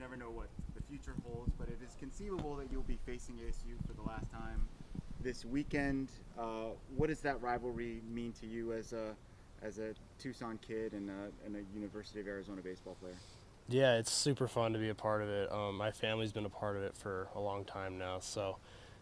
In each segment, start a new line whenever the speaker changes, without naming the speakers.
never know what the future holds, but it is conceivable that you'll be facing ASU for the last time this weekend. What does that rivalry mean to you as a Tucson kid and a University of Arizona baseball player?
Yeah, it's super fun to be a part of it. My family's been a part of it for a long time now, so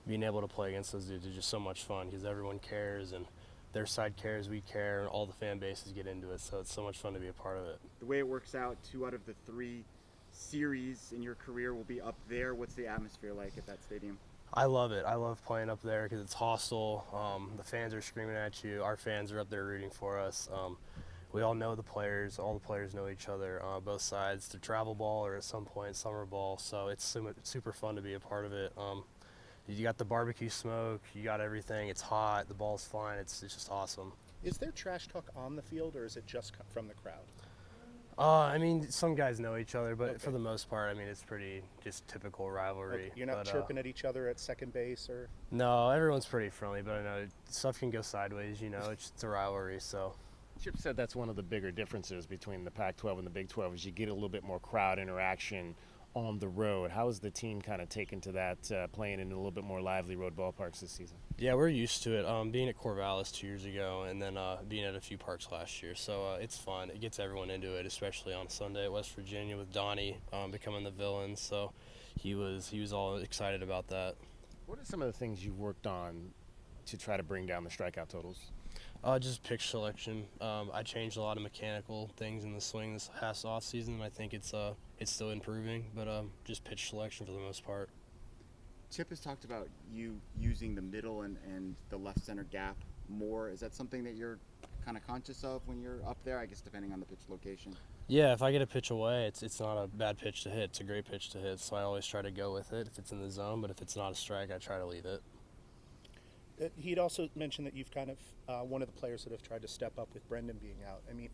being able to play against those dudes is just so much fun because everyone cares and their side cares, we care, and all the fan bases get into it. So it's so much fun to be a part of it.
The way it works out, 2 out of the 3 series in your career will be up there. What's the atmosphere like at that stadium?
I love it. I love playing up there because it's hostile. The fans are screaming at you. Our fans are up there rooting for us. We all know the players. All the players know each other. Both sides. The travel ball or at some point summer ball. So it's super fun to be a part of it. You got the barbecue smoke. You got everything. It's hot. The ball's flying. It's just awesome.
Is there trash talk on the field, or is it just from the crowd?
I mean, some guys know each other, but
Okay.
for the most part, I mean, it's pretty just typical rivalry.
Okay. You're not
But,
chirping at each other at second base, or
No, everyone's pretty friendly, but I know stuff can go sideways. It's a rivalry, so.
Chip said that's one of the bigger differences between the Pac-12 and the Big 12 is you get a little bit more crowd interaction on the road. How has the team kind of taken to that, playing in a little bit more lively road ballparks this season?
Yeah, we're used to it. Being at Corvallis 2 years ago, and then being at a few parks last year, so it's fun. It gets everyone into it, especially on Sunday at West Virginia with Donnie becoming the villain. So he was all excited about that.
What are some of the things you've worked on to try to bring down the strikeout totals?
Just pitch selection. I changed a lot of mechanical things in the swing this past off season, and I think it's still improving, but just pitch selection for the most part.
Chip has talked about you using the middle and the left center gap more. Is that something that you're kind of conscious of when you're up there? I guess depending on the pitch location.
Yeah, if I get a pitch away, it's not a bad pitch to hit. It's a great pitch to hit, so I always try to go with it if it's in the zone. But if it's not a strike, I try to leave it.
he'd also mentioned that you've kind of one of the players that have tried to step up with Brendan being out. I mean,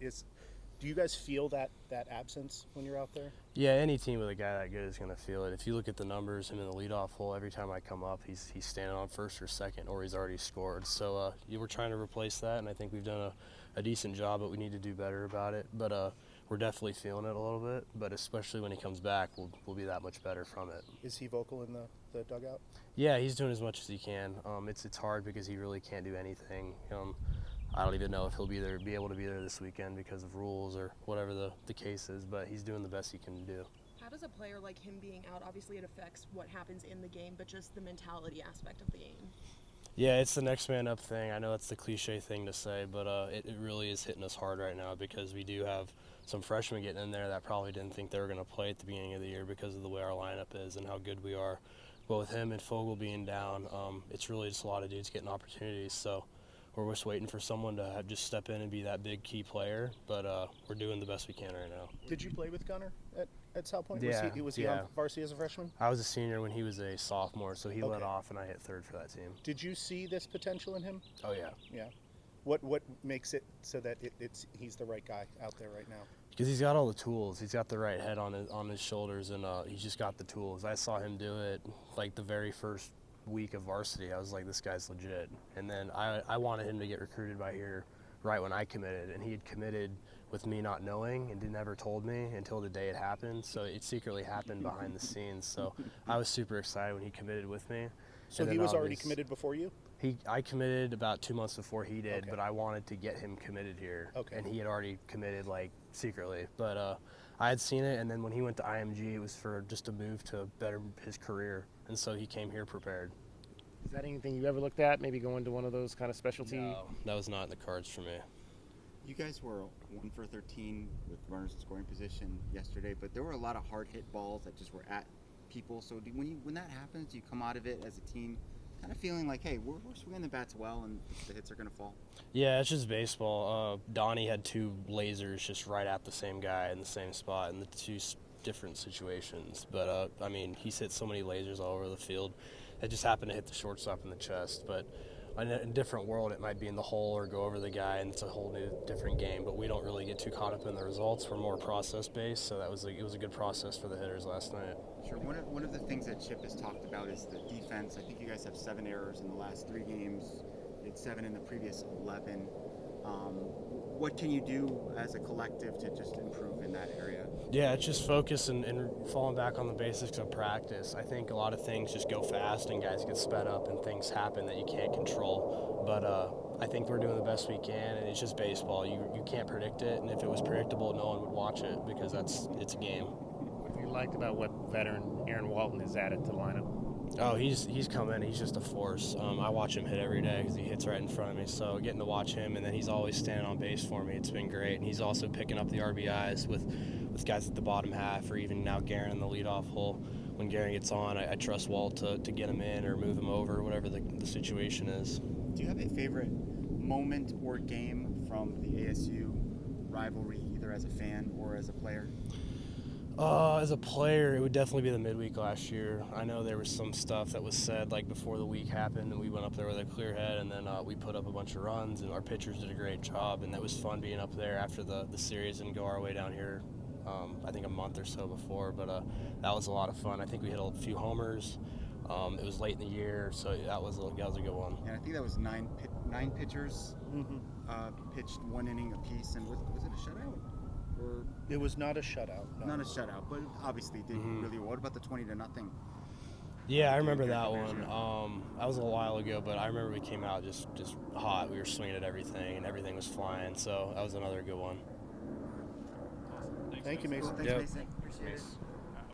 do you guys feel that absence when you're out there?
Yeah, any team with a guy that good is going to feel it. If you look at the numbers, him in the leadoff hole, every time I come up, he's standing on first or second, or he's already scored. So we're trying to replace that, and I think we've done a decent job, but we need to do better about it. But we're definitely feeling it a little bit, but especially when he comes back, we'll be that much better from it.
Is he vocal in the dugout?
Yeah, he's doing as much as he can. It's hard because he really can't do anything. I don't even know if he'll be able to be there this weekend because of rules or whatever the case is, but he's doing the best he can do.
How does a player like him being out, obviously it affects what happens in the game, but just the mentality aspect of the game?
Yeah, it's the next man up thing. I know that's the cliche thing to say, but it really is hitting us hard right now because we do have some freshmen getting in there that probably didn't think they were going to play at the beginning of the year because of the way our lineup is and how good we are. But with him and Fogel being down, it's really just a lot of dudes getting opportunities. So we're just waiting for someone to just step in and be that big key player, but we're doing the best we can right now.
Did you play with Gunnar at South Point?
Yeah,
Was he on varsity as a freshman?
I was a senior when he was a sophomore, so he led
Okay.
off and I hit third for that team.
Did you see this potential in him?
Oh, yeah.
Yeah. What makes it so that he's the right guy out there right now?
Because he's got all the tools. He's got the right head on his shoulders, and he's just got the tools. I saw him do it like the very first week of varsity. I was like, this guy's legit. And then I wanted him to get recruited by here right when I committed, and he had committed with me not knowing and never told me until the day it happened. So it secretly happened behind the scenes. So I was super excited when he committed with me.
So
And
he
then
was already committed before you?
I committed about 2 months before he did,
Okay.
but I wanted to get him committed here.
Okay.
And he had already committed like secretly. But I had seen it, and then when he went to IMG, it was for just a move to better his career. And so he came here prepared.
Is that anything you ever looked at, maybe going to one of those kind of specialty?
No, that was not in the cards for me.
You guys were 1 for 13 with runners in scoring position yesterday, but there were a lot of hard hit balls that just were at people. So when that happens, you come out of it as a team kind of feeling like, hey, we're swinging the bats well and the hits are going to fall.
Yeah, it's just baseball. Donnie had 2 lasers just right at the same guy in the same spot in the 2 different situations. But, I mean, he's hit so many lasers all over the field. It just happened to hit the shortstop in the chest. But in a different world, it might be in the hole or go over the guy, and it's a whole new different game. But we don't really get too caught up in the results. We're more process-based, so it was a good process for the hitters last night.
Sure. One of the things that Chip has talked about is the defense. I think you guys have 7 errors in the last 3 games. You had 7 in the previous 11. what can you do as a collective to just improve in that area?
Yeah, it's just focus and falling back on the basics of practice. I think a lot of things just go fast and guys get sped up and things happen that you can't control. But I think we're doing the best we can, and it's just baseball. You can't predict it, and if it was predictable, no one would watch it because it's a game.
What you liked about what veteran Aaron Walton has added to the lineup?
Oh, he's come in. He's just a force. I watch him hit every day because he hits right in front of me. So getting to watch him, and then he's always standing on base for me. It's been great. And he's also picking up the RBIs with guys at the bottom half, or even now Garen in the leadoff hole. When Garen gets on, I trust Walt to get him in or move him over, whatever the situation is.
Do you have a favorite moment or game from the ASU rivalry, either as a fan or as a player?
As a player, it would definitely be the midweek last year. I know there was some stuff that was said like before the week happened, and we went up there with a clear head, and then we put up a bunch of runs, and our pitchers did a great job, and that was fun being up there after the series and go our way down here. I think a month or so before, but that was a lot of fun. I think we hit a few homers. It was late in the year, so that was a good one.
And I think that was nine pitchers pitched 1 inning apiece, and was it a shutout? Or
It was not a shutout. No.
not a shutout, but obviously did really well. What about the 20-0?
Yeah, I remember that one. That was a while ago, but I remember we came out just hot. We were swinging at everything, and everything was flying, so that was another good one.
Thank you, Mason.
Thanks, Mason. Appreciate it.